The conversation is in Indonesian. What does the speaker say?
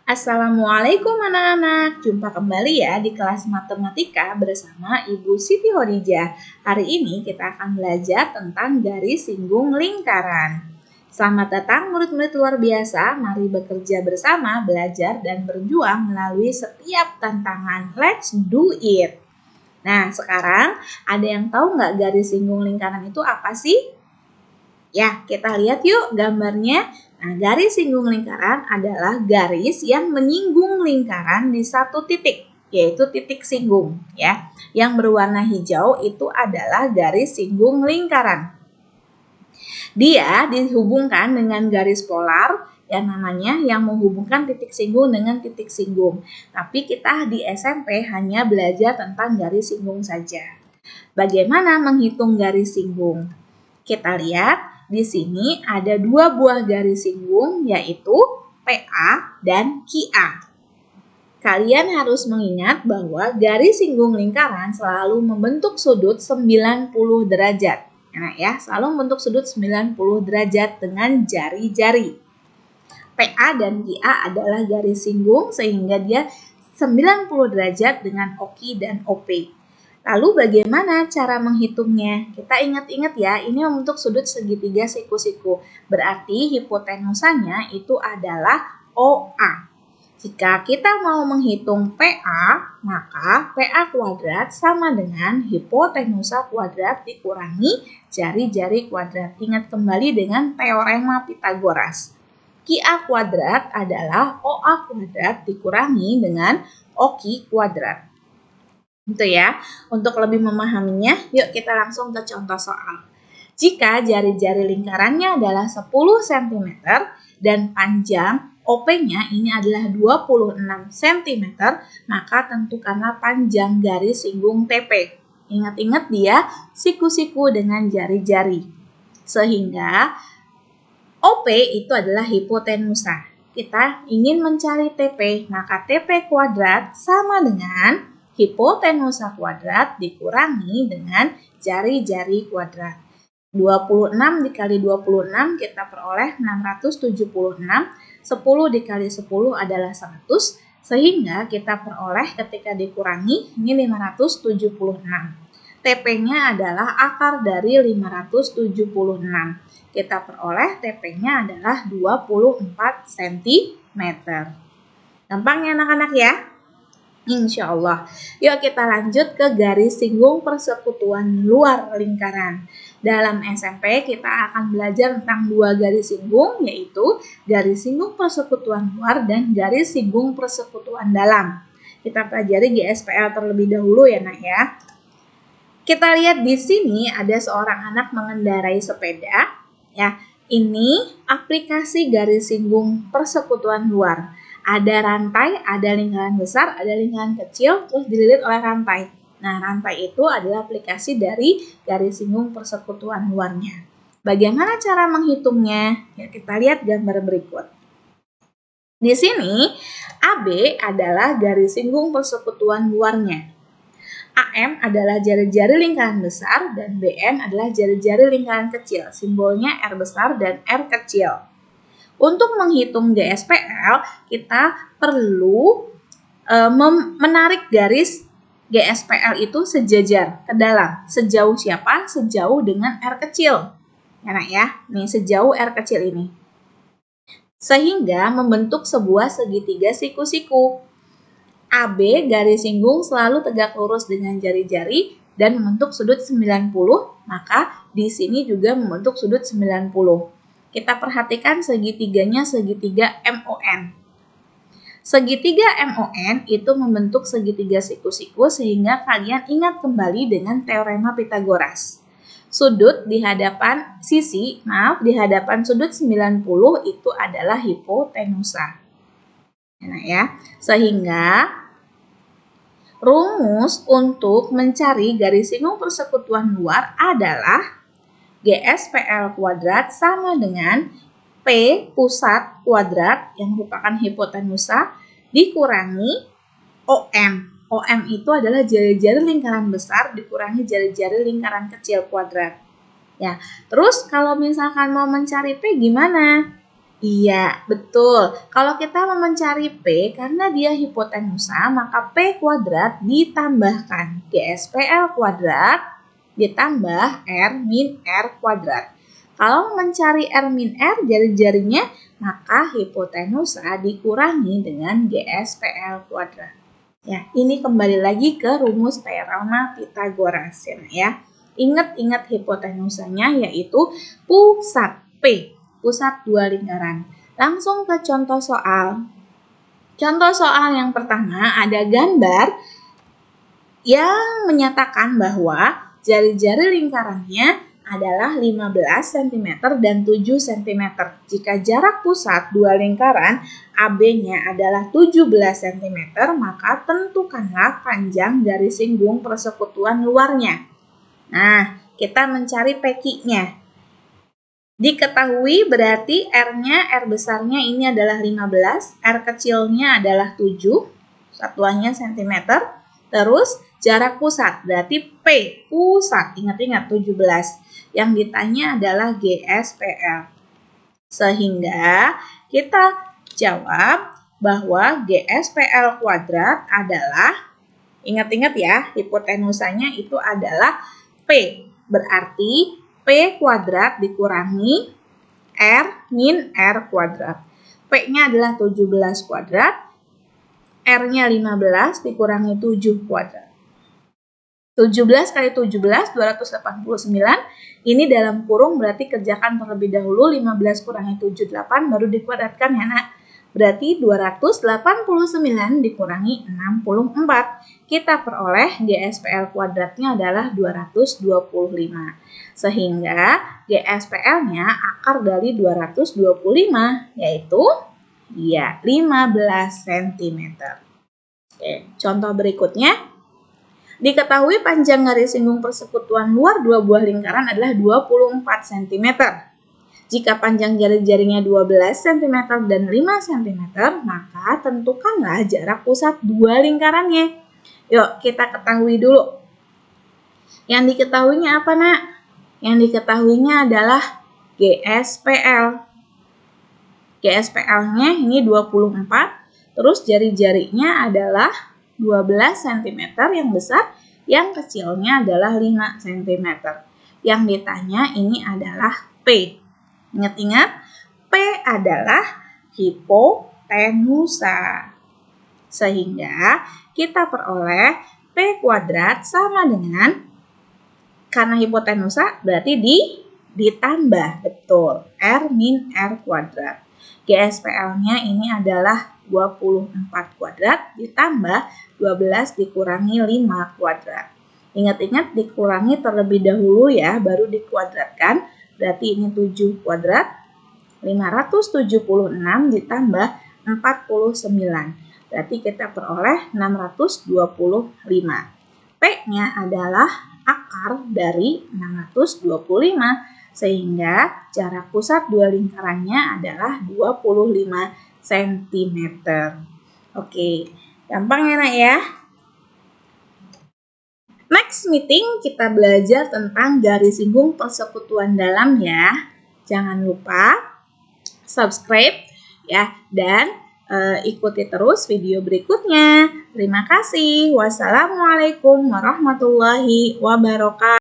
Assalamualaikum anak-anak, jumpa kembali ya di kelas matematika bersama Ibu Siti Hodijah. Hari ini kita akan belajar tentang garis singgung lingkaran. Selamat datang murid-murid luar biasa, mari bekerja bersama, belajar dan berjuang melalui setiap tantangan. Let's do it! Nah, sekarang ada yang tahu nggak garis singgung lingkaran itu apa sih? Ya, kita lihat yuk gambarnya. Nah, garis singgung lingkaran adalah garis yang menyinggung lingkaran di satu titik, yaitu titik singgung. Ya, yang berwarna hijau itu adalah garis singgung lingkaran. Dia dihubungkan dengan garis polar yang namanya yang menghubungkan titik singgung dengan titik singgung. Tapi kita di SMP hanya belajar tentang garis singgung saja. Bagaimana menghitung garis singgung? Kita lihat di sini ada dua buah garis singgung yaitu PA dan QA. Kalian harus mengingat bahwa garis singgung lingkaran selalu membentuk sudut 90 derajat. Nah ya, selalu membentuk sudut 90 derajat dengan jari-jari. PA dan QA adalah garis singgung sehingga dia 90 derajat dengan OQ dan OP. Lalu bagaimana cara menghitungnya? Kita ingat-ingat ya, ini membentuk sudut segitiga siku-siku. Berarti hipotenusanya itu adalah OA. Jika kita mau menghitung PA, maka PA kuadrat sama dengan hipotenusa kuadrat dikurangi jari-jari kuadrat. Ingat kembali dengan teorema Pitagoras. QA kuadrat adalah OA kuadrat dikurangi dengan OQ kuadrat. Gitu ya. Untuk lebih memahaminya, yuk kita langsung ke contoh soal. Jika jari-jari lingkarannya adalah 10 cm dan panjang OP-nya ini adalah 26 cm, maka tentukanlah panjang garis singgung TP. Ingat-ingat dia siku-siku dengan jari-jari. Sehingga OP itu adalah hipotenusa. Kita ingin mencari TP, maka TP kuadrat sama dengan hipotenusa kuadrat dikurangi dengan jari-jari kuadrat. 26 dikali 26 kita peroleh 676, 10 dikali 10 adalah 100, sehingga kita peroleh ketika dikurangi ini 576. TP-nya adalah akar dari 576. Kita peroleh TP-nya adalah 24 cm. Gampang ya anak-anak ya? Insya Allah. Yuk kita lanjut ke garis singgung persekutuan luar lingkaran. Dalam SMP kita akan belajar tentang dua garis singgung, yaitu garis singgung persekutuan luar dan garis singgung persekutuan dalam. Kita pelajari GSPL terlebih dahulu ya nak ya. Kita lihat di sini ada seorang anak mengendarai sepeda. Ya, ini aplikasi garis singgung persekutuan luar. Ada rantai, ada lingkaran besar, ada lingkaran kecil, terus dililit oleh rantai. Nah, rantai itu adalah aplikasi dari garis singgung persekutuan luarnya. Bagaimana cara menghitungnya? Ya, kita lihat gambar berikut. Di sini, AB adalah garis singgung persekutuan luarnya. AM adalah jari-jari lingkaran besar dan BN adalah jari-jari lingkaran kecil. Simbolnya R besar dan R kecil. Untuk menghitung GSPL, kita perlu menarik garis GSPL itu sejajar ke dalam. Sejauh siapa? Sejauh dengan R kecil. Ya, nak ya. Nih, sejauh R kecil ini. Sehingga membentuk sebuah segitiga siku-siku. AB garis singgung selalu tegak lurus dengan jari-jari dan membentuk sudut 90, maka di sini juga membentuk sudut 90. Kita perhatikan segitiganya segitiga MON. Segitiga MON itu membentuk segitiga siku-siku sehingga kalian ingat kembali dengan teorema Pitagoras. Sudut di hadapan di hadapan sudut 90 itu adalah hipotenusa. Ya, sehingga rumus untuk mencari garis singgung persekutuan luar adalah GSPL kuadrat sama dengan P pusat kuadrat yang merupakan hipotenusa dikurangi OM. OM itu adalah jari-jari lingkaran besar dikurangi jari-jari lingkaran kecil kuadrat. Ya, terus kalau misalkan mau mencari P gimana? Iya, betul. Kalau kita mau mencari P karena dia hipotenusa, maka P kuadrat ditambahkan GSPL kuadrat ditambah R min R kuadrat. Kalau mencari R min R jari-jarinya, maka hipotenusa dikurangi dengan GSPL kuadrat. Ya, ini kembali lagi ke rumus teorema Pythagoras ya. Ingat-ingat hipotenusanya yaitu pusat P. Pusat dua lingkaran. Langsung ke contoh soal. Contoh soal yang pertama ada gambar yang menyatakan bahwa jari-jari lingkarannya adalah 15 cm dan 7 cm. Jika jarak pusat dua lingkaran AB-nya adalah 17 cm, maka tentukanlah panjang dari singgung persekutuan luarnya. Nah, kita mencari PQ-nya. Diketahui berarti R-nya, R besarnya ini adalah 15, R kecilnya adalah 7, satuannya cm. Terus jarak pusat berarti P, pusat, ingat-ingat 17. Yang ditanya adalah GSPL. Sehingga kita jawab bahwa GSPL kuadrat adalah, ingat-ingat ya, hipotenusanya itu adalah P. Berarti P kuadrat dikurangi R min R kuadrat. P-nya adalah 17 kuadrat, R-nya 15 dikurangi 7 kuadrat. 17 kali 17, 289. Ini dalam kurung berarti kerjakan terlebih dahulu. 15 kurangi 7, 8, baru dikuadratkan ya nak. Berarti 289 dikurangi 64. Kita peroleh GSPL kuadratnya adalah 225. Sehingga GSPL-nya akar dari 225 yaitu 15 cm. Oke, contoh berikutnya. Diketahui panjang garis singgung persekutuan luar dua buah lingkaran adalah 24 cm. Jika panjang jari-jarinya 12 cm dan 5 cm, maka tentukanlah jarak pusat dua lingkarannya. Yuk, kita ketahui dulu. Yang diketahuinya apa, nak? Yang diketahuinya adalah GSPL. GSPL-nya ini 24, terus jari-jarinya adalah 12 cm yang besar, yang kecilnya adalah 5 cm. Yang ditanya ini adalah P. Ingat-ingat, P adalah hipotenusa. Sehingga kita peroleh P kuadrat sama dengan, karena hipotenusa berarti ditambah, betul, R min R kuadrat. GSPL-nya ini adalah 24 kuadrat ditambah 12 dikurangi 5 kuadrat. Ingat-ingat dikurangi terlebih dahulu ya, baru dikuadratkan. Berarti ini 7 kuadrat, 576 ditambah 49. Berarti kita peroleh 625. P-nya adalah akar dari 625. Sehingga jarak pusat dua lingkarannya adalah 25 cm. Oke, gampang ya nak ya. Next meeting kita belajar tentang garis singgung persekutuan dalam ya. Jangan lupa subscribe ya dan ikuti terus video berikutnya. Terima kasih. Wassalamualaikum warahmatullahi wabarakatuh.